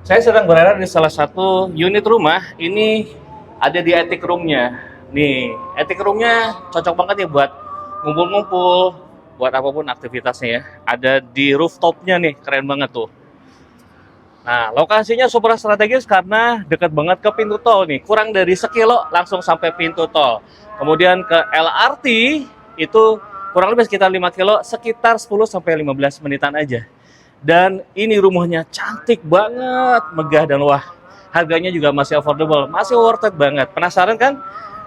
Saya sedang berada di salah satu unit rumah. Ini ada di attic room-nya. Nih, attic room-nya cocok banget ya buat ngumpul-ngumpul, buat apapun aktivitasnya ya. Ada di rooftop-nya nih, keren banget tuh. Nah, lokasinya super strategis karena dekat banget ke pintu tol nih. Kurang dari sekilo langsung sampai pintu tol. Kemudian ke LRT itu kurang lebih sekitar 5 kilo, sekitar 10 sampai 15 menitan aja. Dan ini rumahnya cantik banget, megah dan wah, harganya juga masih affordable, masih worth it banget. Penasaran kan?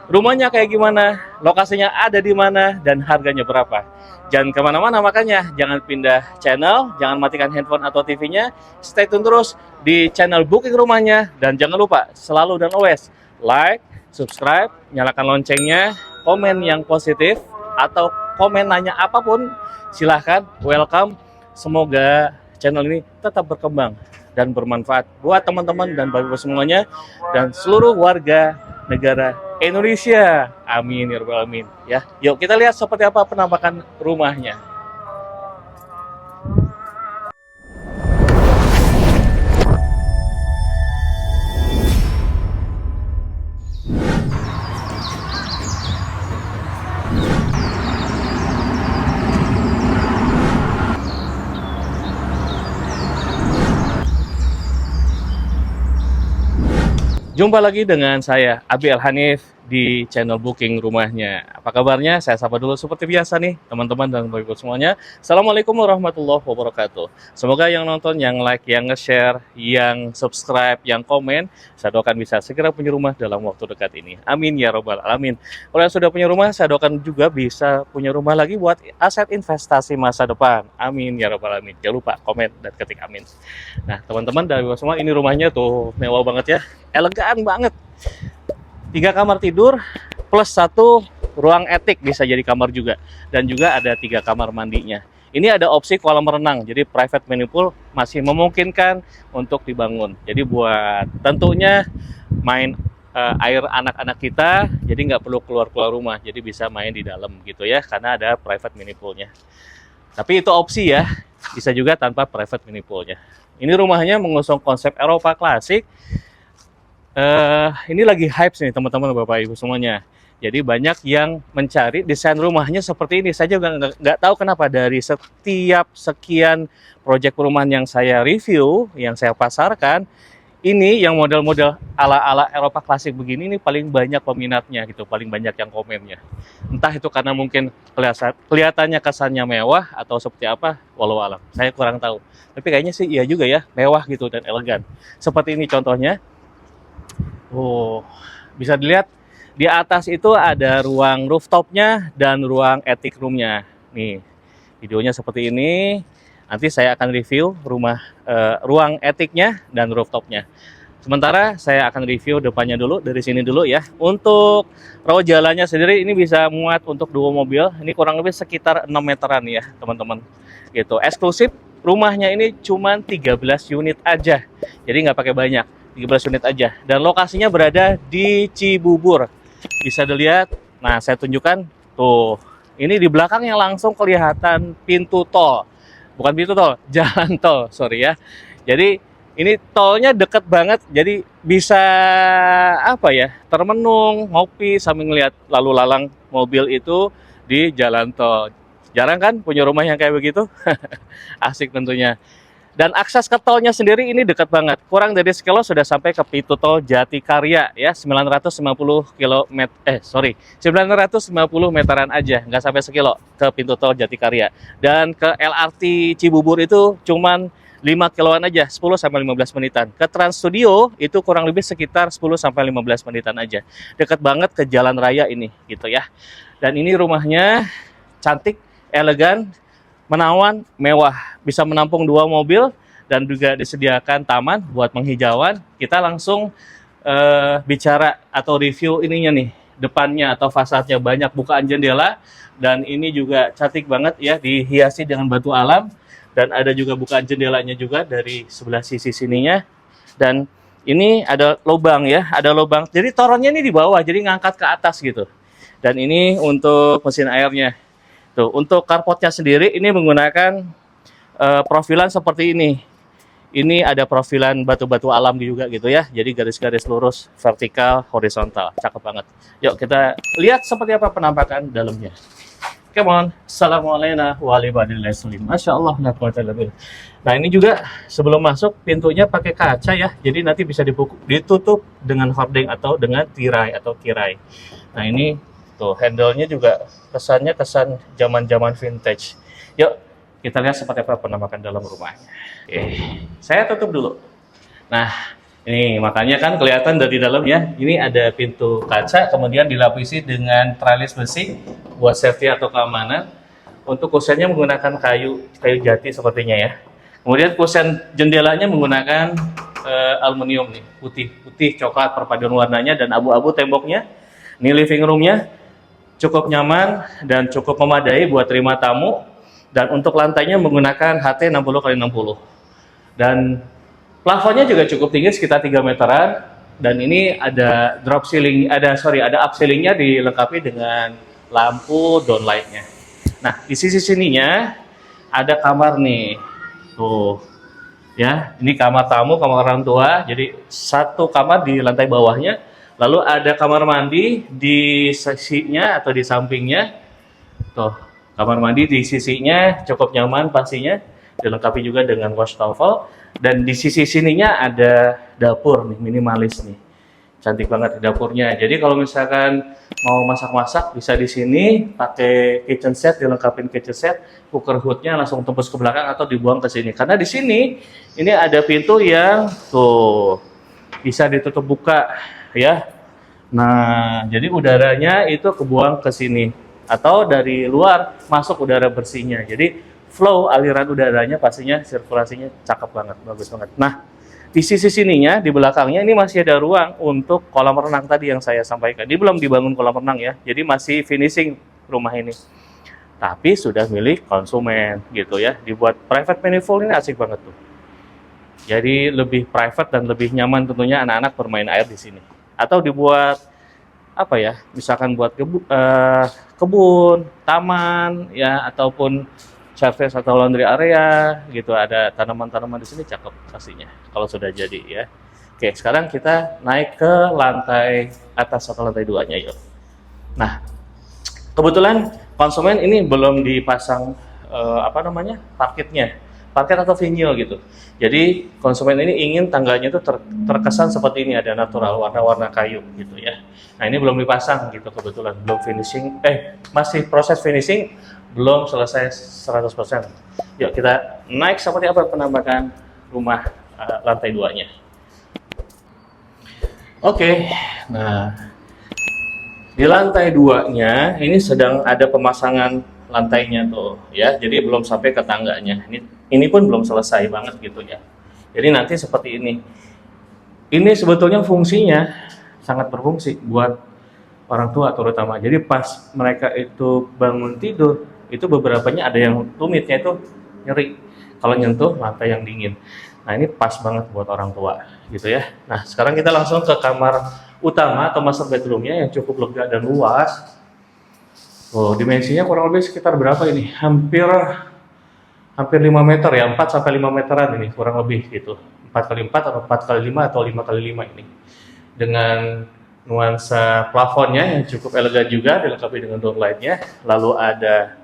Rumahnya kayak gimana, lokasinya ada di mana, dan harganya berapa? Jangan kemana-mana, makanya jangan pindah channel, jangan matikan handphone atau TV-nya, stay tune terus di channel Booking Rumahnya, dan jangan lupa selalu dan always like, subscribe, nyalakan loncengnya, komen yang positif, atau komen nanya apapun, silahkan, welcome. Semoga channel ini tetap berkembang dan bermanfaat buat teman-teman dan bapak semuanya dan seluruh warga negara Indonesia. Amin ya rabbal alamin. Ya, yuk kita lihat seperti apa penampakan rumahnya. Jumpa lagi dengan saya, Abi Al-Hanif, di channel Booking Rumahnya. Apa kabarnya? Saya sapa dulu seperti biasa nih, teman-teman dan bapak-ibu semuanya. Assalamualaikum warahmatullahi wabarakatuh. Semoga yang nonton, yang like, yang nge-share, yang subscribe, yang komen, saya doakan bisa segera punya rumah dalam waktu dekat ini. Amin ya robbal alamin. Kalau yang sudah punya rumah, saya doakan juga bisa punya rumah lagi buat aset investasi masa depan. Amin ya robbal alamin. Jangan lupa komen dan ketik amin. Nah, teman-teman dan bapak semua, ini rumahnya tuh mewah banget ya. Elegan banget. 3 kamar tidur plus 1 ruang etik, bisa jadi kamar juga, dan juga ada 3 kamar mandinya. Ini ada opsi kolam renang, jadi private swimming pool masih memungkinkan untuk dibangun. Jadi buat tentunya main air anak-anak kita, jadi nggak perlu keluar-keluar rumah, jadi bisa main di dalam gitu ya, karena ada private swimming poolnya. Tapi itu opsi ya, bisa juga tanpa private swimming poolnya. Ini rumahnya mengusung konsep Eropa klasik. Ini lagi hype nih teman-teman bapak ibu semuanya. Jadi banyak yang mencari desain rumahnya seperti ini. Saya juga nggak tahu kenapa dari setiap sekian proyek perumahan yang saya review, yang saya pasarkan, ini yang model-model ala-ala Eropa klasik begini ini paling banyak peminatnya gitu, paling banyak yang komennya. Entah itu karena mungkin kelihatannya kesannya mewah atau seperti apa, walau alam. Saya kurang tahu. Tapi kayaknya sih iya juga ya, mewah gitu dan elegan. Seperti ini contohnya. Oh, bisa dilihat di atas itu ada ruang rooftopnya dan ruang attic roomnya. Nih, videonya seperti ini. Nanti saya akan review ruang atticnya dan rooftopnya. Sementara saya akan review depannya dulu, dari sini dulu ya. Untuk rawat jalannya sendiri ini bisa muat untuk 2 mobil. Ini kurang lebih sekitar 6 meteran ya, teman-teman. Gitu. Eksklusif rumahnya ini cuma 13 unit aja. Jadi nggak pakai banyak. 13 unit aja, dan lokasinya berada di Cibubur. Bisa dilihat, nah saya tunjukkan tuh, ini di belakangnya langsung kelihatan pintu tol, bukan pintu tol, jalan tol, sorry ya. Jadi ini tolnya deket banget, jadi bisa apa ya, termenung, ngopi sambil ngelihat lalu lalang mobil itu di jalan tol. Jarang kan punya rumah yang kayak begitu. Asik tentunya. Dan akses ke tolnya sendiri ini dekat banget. Kurang dari sekilo sudah sampai ke pintu tol Jatikarya ya, 950 meteran aja, nggak sampai sekilo ke pintu tol Jatikarya. Dan ke LRT Cibubur itu cuman 5 kiloan aja, 10 sampai 15 menitan. Ke Trans Studio itu kurang lebih sekitar 10 sampai 15 menitan aja. Dekat banget ke jalan raya ini gitu ya. Dan ini rumahnya cantik, elegan, menawan, mewah, bisa menampung 2 mobil dan juga disediakan taman buat penghijauan. Kita langsung bicara atau review ininya nih, depannya atau fasadnya banyak bukaan jendela, dan ini juga cantik banget ya, dihiasi dengan batu alam, dan ada juga bukaan jendelanya juga dari sebelah sisi sininya. Dan ini ada lubang ya, ada lubang. Jadi torennya ini di bawah, jadi ngangkat ke atas gitu. Dan ini untuk mesin airnya. Tuh, untuk carportnya sendiri ini menggunakan profilan seperti ini. Ini ada profilan batu-batu alam juga gitu ya. Jadi garis-garis lurus, vertikal, horizontal. Cakep banget. Yuk kita lihat seperti apa penampakan dalamnya. Come on. Assalamualaikum warahmatullahi wabarakatuh. Masya Allah. Nah ini juga sebelum masuk pintunya pakai kaca ya. Jadi nanti bisa ditutup dengan hording atau dengan tirai atau kirai. Nah ini tuh handle-nya juga kesannya kesan zaman-zaman vintage. Yuk kita lihat seperti apa penampakan dalam rumahnya. Oke, saya tutup dulu. Nah, ini makanya kan kelihatan dari dalam ya. Ini ada pintu kaca, kemudian dilapisi dengan tralis besi buat safety atau keamanan. Untuk kusennya menggunakan kayu jati sepertinya ya. Kemudian kusen jendelanya menggunakan aluminium nih, putih coklat perpaduan warnanya dan abu-abu temboknya. Ini living roomnya cukup nyaman dan cukup memadai buat terima tamu. Dan untuk lantainya menggunakan HT 60x60. Dan plafonnya juga cukup tinggi sekitar 3 meteran. Dan ini ada up ceilingnya dilengkapi dengan lampu downlightnya. Nah di sisi sininya ada kamar nih, tuh ya, ini kamar tamu, kamar orang tua. Jadi satu kamar di lantai bawahnya, lalu ada kamar mandi di sisinya atau di sampingnya, tuh. Kamar mandi di sisinya cukup nyaman pastinya, dilengkapi juga dengan wastafel. Dan di sisi sininya ada dapur nih, minimalis nih. Cantik banget dapurnya. Jadi kalau misalkan mau masak-masak bisa di sini pakai kitchen set, dilengkapi kitchen set, cooker hoodnya langsung tembus ke belakang atau dibuang ke sini. Karena di sini ini ada pintu yang tuh bisa ditutup buka ya. Nah, jadi udaranya itu kebuang ke sini. Atau dari luar masuk udara bersihnya. Jadi flow aliran udaranya pastinya sirkulasinya cakep banget, bagus banget. Nah, di sisi sininya di belakangnya ini masih ada ruang untuk kolam renang tadi yang saya sampaikan. Ini belum dibangun kolam renang ya. Jadi masih finishing rumah ini. Tapi sudah milik konsumen gitu ya. Dibuat private manifold ini asik banget tuh. Jadi lebih private dan lebih nyaman tentunya anak-anak bermain air di sini. Atau dibuat apa ya, misalkan buat kebun, taman ya, ataupun service atau laundry area gitu, ada tanaman-tanaman di sini cakep pastinya kalau sudah jadi ya. Oke, sekarang kita naik ke lantai atas atau lantai 2-nya yuk. Nah, kebetulan konsumen ini belum dipasang parket atau vinyl gitu. Jadi konsumen ini ingin tangganya itu terkesan seperti ini, ada natural warna-warna kayu gitu ya. Nah ini belum dipasang gitu kebetulan, belum finishing, masih proses finishing, belum selesai 100%. Yuk kita naik seperti apa penampakan rumah lantai 2-nya. Oke, nah di lantai 2-nya ini sedang ada pemasangan lantainya tuh ya, jadi belum sampai ke tangganya. Ini pun belum selesai banget gitu ya. Jadi nanti seperti ini. Ini sebetulnya fungsinya sangat berfungsi buat orang tua terutama. Jadi pas mereka itu bangun tidur, itu beberapanya ada yang tumitnya itu nyeri kalau nyentuh lantai yang dingin. Nah ini pas banget buat orang tua gitu ya. Nah sekarang kita langsung ke kamar utama atau master bedroomnya yang cukup lega dan luas. Oh, dimensinya kurang lebih sekitar berapa ini? Hampir 5 meter ya, 4 sampai 5 meteran ini kurang lebih gitu. 4x4 atau 4x5 atau 5x5 ini. Dengan nuansa plafonnya yang cukup elegan juga, dilengkapi dengan downlightnya. Lalu ada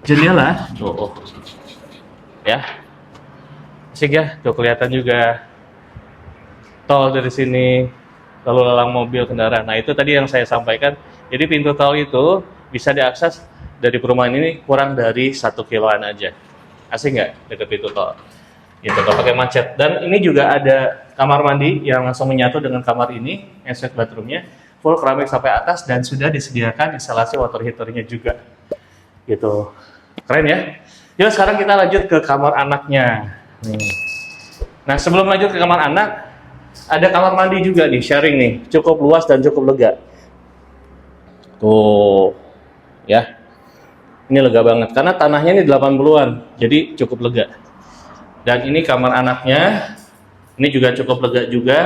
jendela, tuh, ya, asik ya, tuh kelihatan juga tol dari sini, lalu lelang mobil kendaraan. Nah itu tadi yang saya sampaikan. Jadi pintu tol itu bisa diakses dari perumahan ini kurang dari 1 kiloan aja. Asik nggak deket pintu tol? Gitu, kalau pakai macet. Dan ini juga ada kamar mandi yang langsung menyatu dengan kamar ini, ensuite bathroomnya, full keramik sampai atas dan sudah disediakan instalasi water heaternya juga. Gitu, keren ya. Yuk sekarang kita lanjut ke kamar anaknya. Nah sebelum lanjut ke kamar anak, ada kamar mandi juga nih, sharing nih, cukup luas dan cukup lega. Tuh, ya, ini lega banget karena tanahnya ini 80-an, jadi cukup lega. Dan ini kamar anaknya, ini juga cukup lega juga,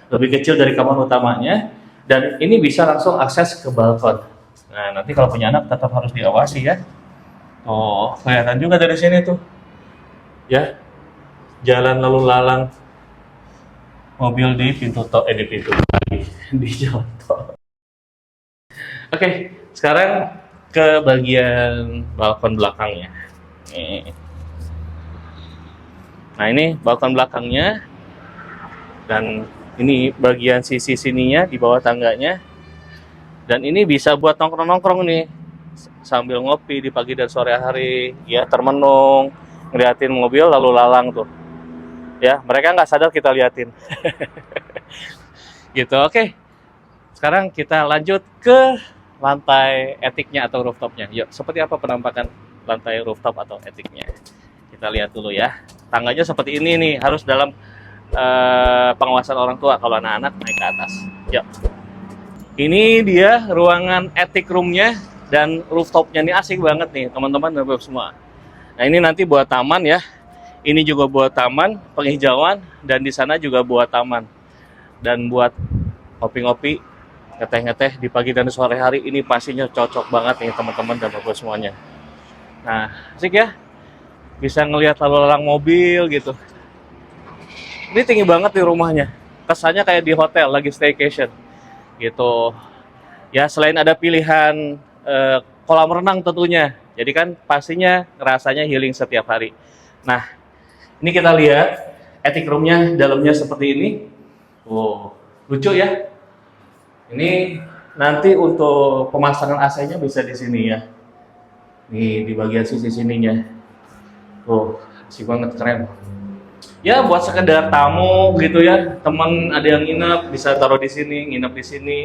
lebih kecil dari kamar utamanya, dan ini bisa langsung akses ke balkon. Nah, nanti kalau punya anak tetap harus diawasi ya. Oh, kelihatan juga dari sini tuh, ya. jalan lalu lalang mobil di pintu tol, di pintu di jalan tol. Oke, sekarang ke bagian balkon belakangnya. Nih. Nah, ini balkon belakangnya, dan ini bagian sisi sininya di bawah tangganya. Dan ini bisa buat nongkrong-nongkrong nih, sambil ngopi di pagi dan sore hari, ya termenung, ngeliatin mobil lalu lalang tuh. Ya, mereka nggak sadar kita liatin. Gitu, oke. Sekarang kita lanjut ke lantai etiknya atau rooftopnya. Yuk, seperti apa penampakan lantai rooftop atau etiknya? Kita lihat dulu ya. Tangganya seperti ini nih, harus dalam pengawasan orang tua. Kalau anak-anak naik ke atas. Yuk. Ini dia ruangan attic room-nya dan rooftop-nya. Ini asik banget nih teman-teman dan bapak semua. Nah, ini nanti buat taman ya. Ini juga buat taman, penghijauan, dan di sana juga buat taman. Dan buat ngopi-ngopi, ngeteh-ngeteh di pagi dan sore hari, ini pastinya cocok banget nih teman-teman dan bapak semuanya. Nah, asik ya. Bisa ngelihat lalu lalang mobil gitu. Ini tinggi banget nih rumahnya. Kesannya kayak di hotel, lagi staycation. Gitu ya. Selain ada pilihan kolam renang tentunya, jadi kan pastinya rasanya healing setiap hari. Nah, ini kita lihat attic roomnya, dalamnya seperti ini. Wow, lucu ya. Ini nanti untuk pemasangan AC-nya bisa di sini ya, nih di bagian sisi sininya. Oh, asik banget, keren. Ya, buat sekedar tamu gitu ya, teman ada yang nginep bisa taruh di sini, nginep di sini,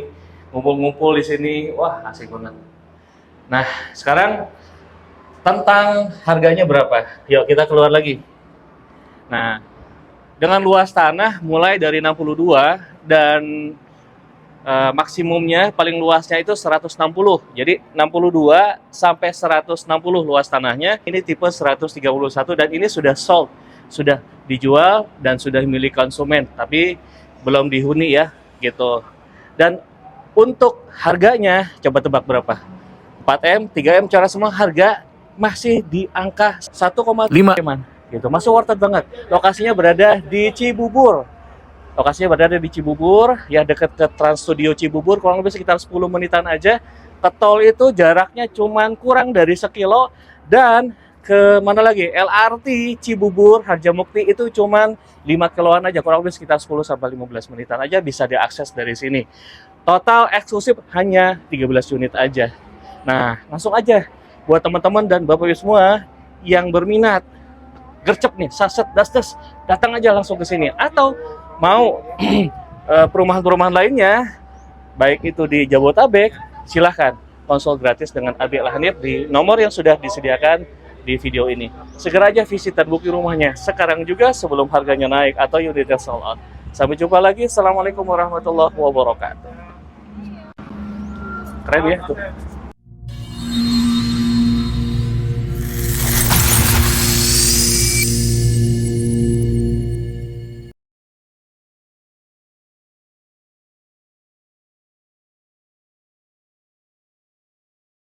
ngumpul-ngumpul di sini. Wah, asik banget. Nah, sekarang tentang harganya berapa? Yuk kita keluar lagi. Nah, dengan luas tanah mulai dari 62 dan maksimumnya paling luasnya itu 160. Jadi 62 sampai 160 luas tanahnya. Ini tipe 131 dan ini sudah sold, sudah dijual dan sudah milik konsumen, tapi belum dihuni ya, gitu. Dan untuk harganya, coba tebak berapa? 4M, 3M, cara semua harga masih di angka 1,5 M, gitu. Masuk worth it banget. Lokasinya berada di Cibubur. Ya, dekat ke Trans Studio Cibubur, kurang lebih sekitar 10 menitan aja. Ke tol itu jaraknya cuman kurang dari 1 kilo, dan ke mana lagi? LRT Cibubur Harjamukti itu cuman 5 kiloan aja, kurang lebih sekitar 10 sampai 15 menitan aja bisa diakses dari sini. Total eksklusif hanya 13 unit aja. Nah, langsung aja buat teman-teman dan Bapak Ibu semua yang berminat, gercep nih, saset, dastes, datang aja langsung ke sini. Atau mau perumahan-perumahan lainnya, baik itu di Jabodetabek, silahkan konsul gratis dengan Abi Al-Hanif di nomor yang sudah disediakan di video ini. Segera aja visit dan booking rumahnya sekarang juga sebelum harganya naik atau unitnya sold out. Sampai jumpa lagi. Assalamualaikum warahmatullahi wabarakatuh. Keren ya tuh.